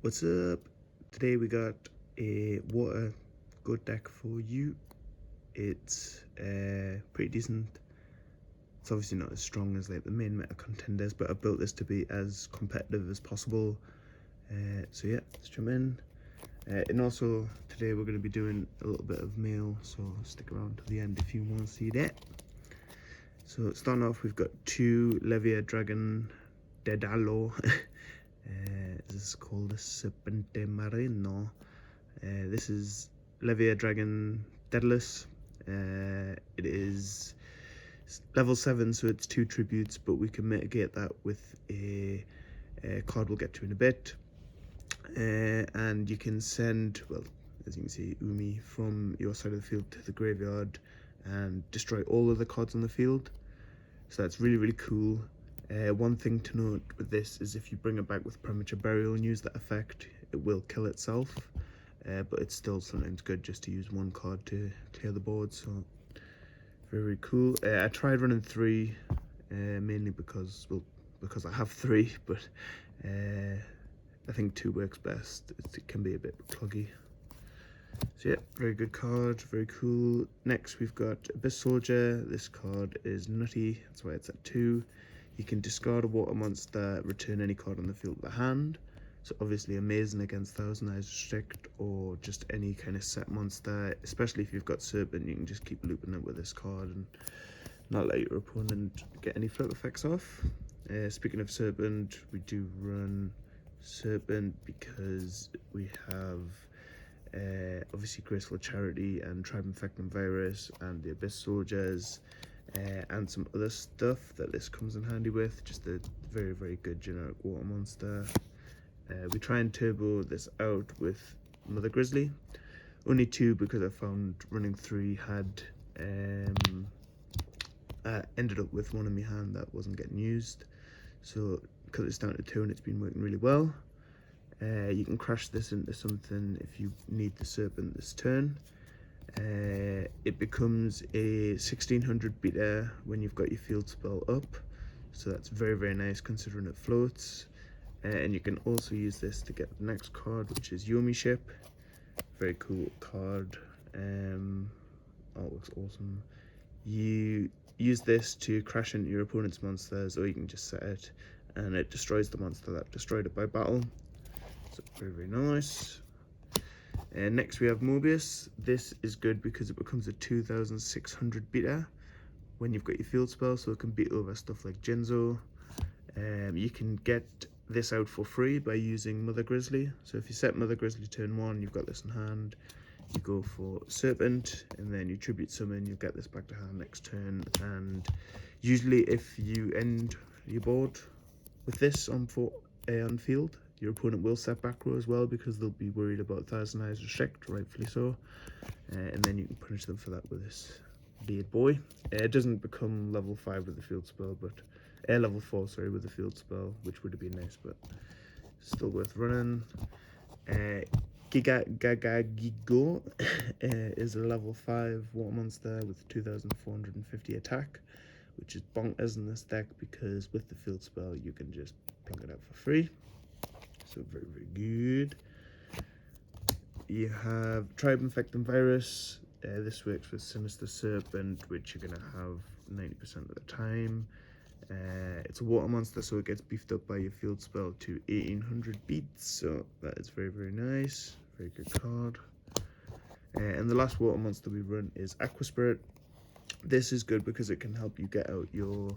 What's up? Today we got a water good deck for you. It's pretty decent. It's obviously not as strong as like the main meta contenders, but I built this to be as competitive as possible. So yeah, let's jump in. And also today we're going to be doing a little bit of mail, so stick around to the end if you want to see that. So starting off, we've got two Levia Dragon Dedalo. This is called the Serpente Marino. This is Levia Dragon Daedalus. It is level 7, so it's 2 tributes, but we can mitigate that with a card we'll get to in a bit. And you can send, well, as you can see, Umi from your side of the field to the graveyard and destroy all of the cards on the field. So that's really, really cool. One thing to note with this is if you bring it back with Premature Burial and use that effect, it will kill itself. But it's still sometimes good just to use one card to clear the board, so very, very cool. I tried running 3, mainly because I have 3, but I think 2 works best. It can be a bit cloggy. So yeah, very good card, very cool. Next we've got Abyss Soldier. This card is nutty, that's why it's at 2. You can discard a water monster, return any card on the field with a hand. So obviously amazing against Thousand Eyes Restrict or just any kind of set monster, especially if you've got Serpent. You can just keep looping it with this card and not let your opponent get any flip effects off. Speaking of Serpent, we do run Serpent because we have obviously Graceful Charity and Tribe Infecting Virus and the Abyss Soldiers, and some other stuff that this comes in handy with. Just a very, very good generic water monster. We try and turbo this out with Mother Grizzly. Only 2 because I found running 3 had ended up with one in my hand that wasn't getting used. So because it's down to 2 and it's been working really well. You can crash this into something if you need the Serpent this turn. It becomes a 1600 beta when you've got your field spell up, so that's very, very nice considering it floats. And you can also use this to get the next card, which is Yomi Ship. Very cool card. Oh, it looks awesome. You use this to crash into your opponent's monsters, or you can just set it and it destroys the monster that destroyed it by battle. So very, very nice. And next we have Mobius. This is good because it becomes a 2600 beta when you've got your field spell, so it can beat over stuff like Jinzo. You can get this out for free by using Mother Grizzly. So if you set Mother Grizzly turn 1, you've got this in hand. You go for Serpent, and then you tribute summon, you get this back to hand next turn. And usually if you end your board with this on field, your opponent will set back row as well because they'll be worried about Thousand Eyes Restrict, rightfully so. And then you can punish them for that with this beard boy. It doesn't become level 5 with the field spell, but level 4, sorry, with the field spell, which would have been nice, but still worth running. Gigo is a level 5 water monster with 2450 attack, which is bonkers in this deck because with the field spell you can just plug it out for free. So very, very good. You have Tribe Infecting Virus. This works with Sinister Serpent, which you're going to have 90% of the time. It's a water monster, so it gets beefed up by your field spell to 1800 beats. So that is very, very nice. Very good card. And the last water monster we run is Aqua Spirit. This is good because it can help you get out your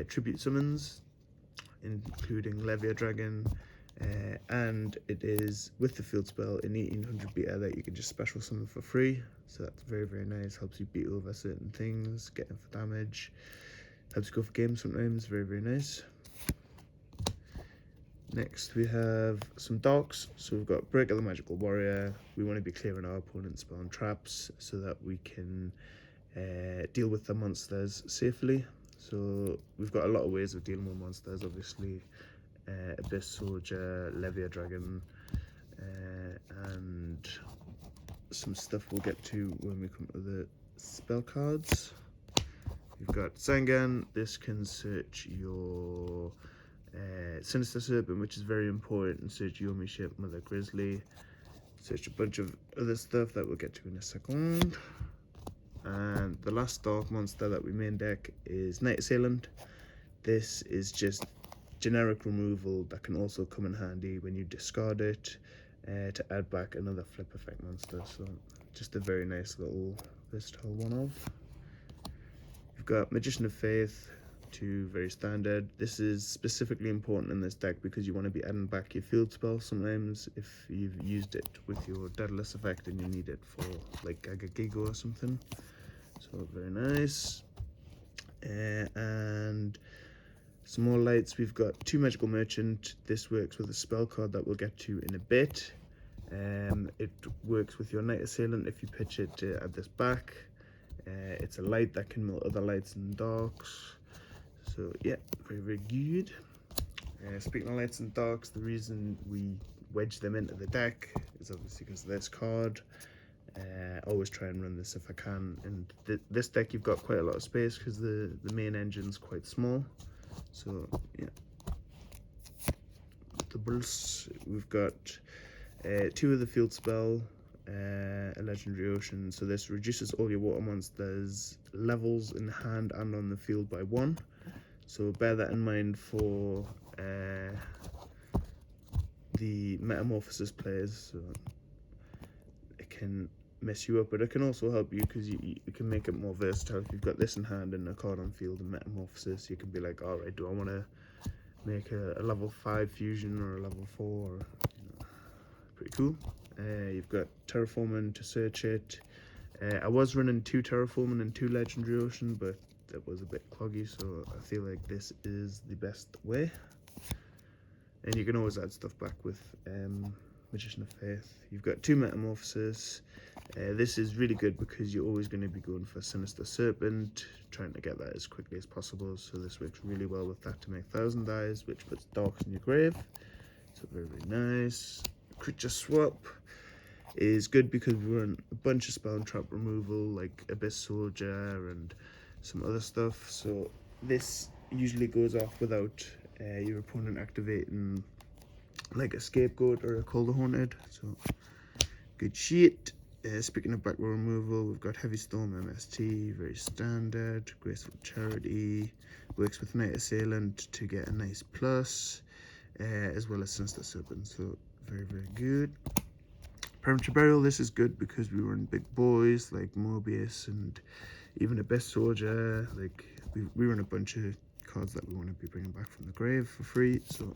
tribute summons, including Levia Dragon. And it is with the field spell in 1800 beta that you can just special summon for free, so that's very, very nice. Helps you beat over certain things, get in for damage, helps you go for games sometimes. Very, very nice. Next we have some darks. So we've got Break of the Magical Warrior. We want to be clearing our opponent's spell and traps so that we can deal with the monsters safely. So we've got a lot of ways of dealing with monsters, obviously. Abyss Soldier, Levia Dragon, and some stuff we'll get to when we come to the spell cards. You've got Zangan. This can search your Sinister Serpent, which is very important. Search Yomi Ship, Mother Grizzly. Search a bunch of other stuff that we'll get to in a second. And the last dark monster that we main deck is Night Assailant. This is just generic removal that can also come in handy when you discard it to add back another flip effect monster. So just a very nice little versatile one-off. You've got Magician of Faith, 2 very standard. This is specifically important in this deck because you want to be adding back your field spell sometimes if you've used it with your Daedalus effect and you need it for like Gagagigo or something. So very nice. And some more lights. We've got 2 Magical Merchant. This works with a spell card that we'll get to in a bit. It works with your Night Assailant if you pitch it to add this back. It's a light that can mill other lights and darks. So yeah, very, very good. Speaking of lights and darks, the reason we wedge them into the deck is obviously because of this card. Always try and run this if I can. And this deck, you've got quite a lot of space because the main engine's quite small. So yeah. Doubles. We've got 2 of the field spell, a Legendary Ocean. So this reduces all your water monsters levels in hand and on the field by 1. So bear that in mind for the Metamorphosis players. So it can mess you up, but it can also help you because you can make it more versatile. If you've got this in hand and a card on field and Metamorphosis, you can be like, alright, do I want to make a level 5 fusion or a level 4? Or, pretty cool. You've got Terraforming to search it. I was running 2 Terraforming and 2 Legendary Ocean, but that was a bit cloggy, so I feel like this is the best way. And you can always add stuff back with Magician of Faith. You've got 2 Metamorphosis. This is really good because you're always going to be going for Sinister Serpent, trying to get that as quickly as possible. So this works really well with that to make 1000 eyes, which puts darks in your grave. So very, very nice. Creature Swap is good because we run a bunch of spell and trap removal like Abyss Soldier and some other stuff. So this usually goes off without your opponent activating like a Scapegoat or a Call the Haunted. So good shit. Speaking of back row removal, we've got Heavy Storm MST, very standard. Graceful Charity works with Night Assailant to get a nice plus, as well as Sinister Serpent. So very, very good. Perimeter Burial, this is good because we run big boys like Mobius and even Abyss Soldier. Like we run a bunch of cards that we want to be bringing back from the grave for free. So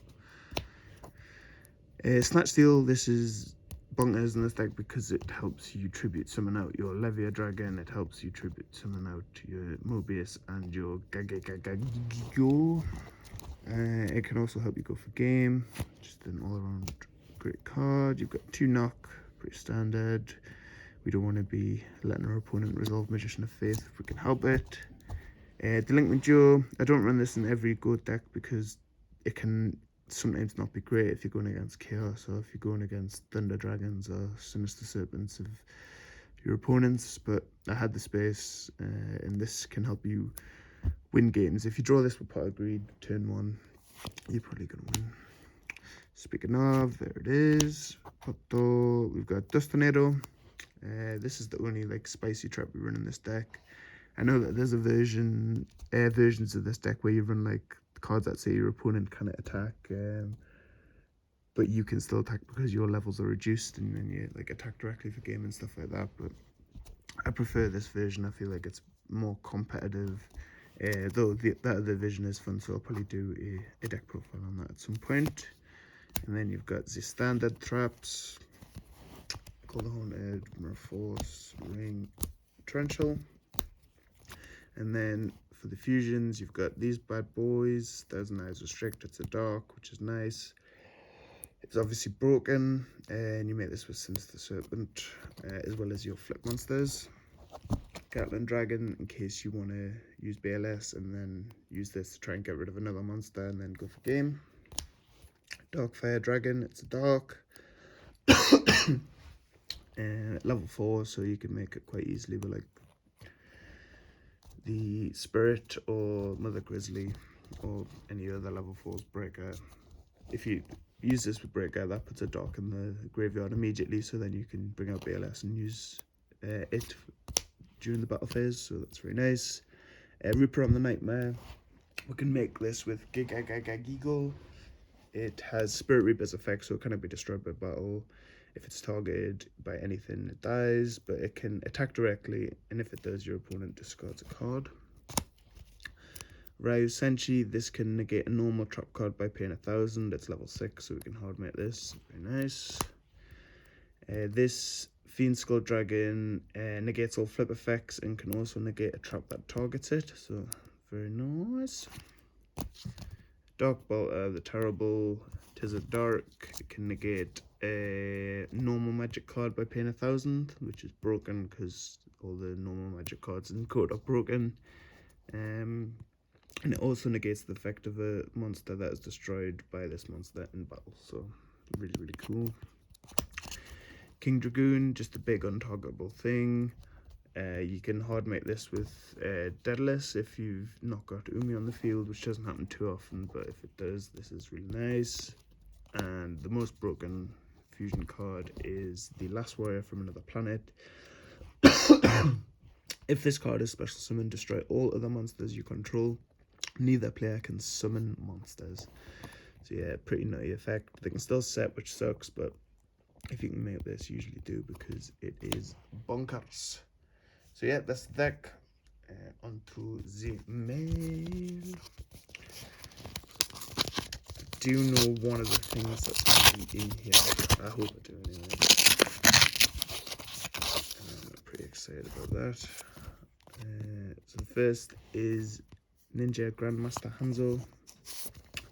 Snatch Steal, this is bonkers in this deck because it helps you tribute summon out your Levia Dragon. It helps you tribute summon out your Mobius and your Gagagigo. It can also help you go for game. Just an all-around great card. You've got 2 knock, pretty standard. We don't want to be letting our opponent resolve Magician of Faith if we can help it. Delinquent Duo, I don't run this in every goat deck because it can sometimes not be great if you're going against Chaos or if you're going against Thunder Dragons or Sinister Serpents of your opponents, but I had the space and this can help you win games. If you draw this with Pot of Greed, turn 1, you're probably going to win. Speaking of, there it is. Poto, we've got Dust Tornado. This is the only like spicy trap we run in this deck. I know that there's a versions of this deck where you run like cards that say your opponent cannot attack, but you can still attack because your levels are reduced and then you like attack directly for game and stuff like that. But I prefer this version. I feel like it's more competitive, though that other version is fun, so I'll probably do a deck profile on that at some point. And then you've got the standard traps, Call the Haunted, Mirror Force, Ring, Torrential. And then for the fusions, you've got these bad boys. 1000 Eyes Restrict, it's a dark, which is nice. It's obviously broken, and you make this with Sinister Serpent, as well as your flip monsters. Gatling Dragon, in case you want to use BLS and then use this to try and get rid of another monster and then go for game. Darkfire Dragon, it's a dark. Level 4, so you can make it quite easily with like the Spirit or Mother Grizzly. or any other level 4 breaker. If you use this with breaker, that puts a dock in the graveyard immediately, so then you can bring out BLS and use it during the battle phase, so that's very nice. Reaper on the Nightmare. We can make this with Giggle. It has Spirit Reaper's effect, so it cannot be destroyed by battle. If it's targeted by anything, it dies, but it can attack directly, and if it does, your opponent discards a card. Ryu Senshi, this can negate a normal trap card by paying 1,000. It's level 6, so we can hard make this. Very nice. This Fiend Skull Dragon negates all flip effects and can also negate a trap that targets it, so very nice. Dark Bolter, the Terrible, Tis of Dark. It can negate a normal magic card by paying 1,000, which is broken because all the normal magic cards in code are broken. And it also negates the effect of a monster that is destroyed by this monster in battle, so really, really cool. King Dragoon, just a big untargetable thing. You can hard make this with Deadless if you've not got Umi on the field, which doesn't happen too often, but if it does, this is really nice. And the most broken fusion card is the Last Warrior from Another Planet. If this card is special summon, destroy all other monsters you control. Neither player can summon monsters. So yeah, pretty nutty effect. They can still set, which sucks, but if you can make this, you usually do because it is bonkers. So yeah, that's the deck. Onto the mail. I do know one of the things that's actually in here. I hope I do anyway. I'm pretty excited about that. So the first is Ninja Grandmaster Hanzo.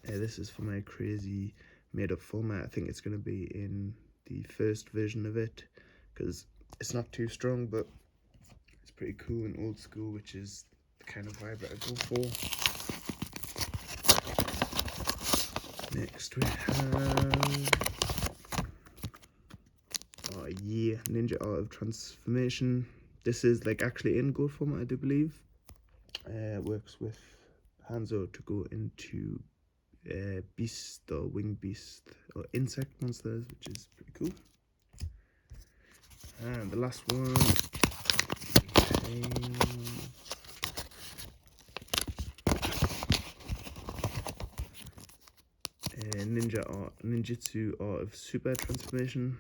This is for my crazy made up format. I think it's going to be in the first version of it because it's not too strong, but it's pretty cool and old school, which is the kind of vibe that I go for. Next we have, oh yeah, Ninja Art of Transformation. This is like actually in gold format, I do believe. Works with Hanzo to go into beast or winged beast or insect monsters, which is pretty cool. And the last one, Ninjutsu Art of Super Transformation.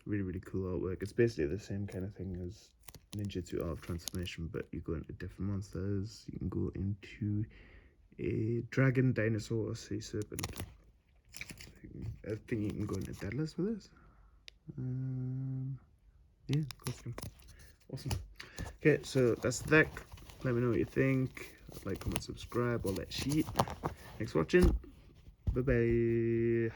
Really, really cool artwork. It's basically the same kind of thing as Ninjutsu Art of Transformation, but you go into different monsters. You can go into a dragon, dinosaur, or sea serpent. I think you can go into Deadless with this. Yeah, costume. Awesome. Okay, so that's the deck. Let me know what you think. Like, comment, subscribe, all that shit. Thanks for watching. Bye bye.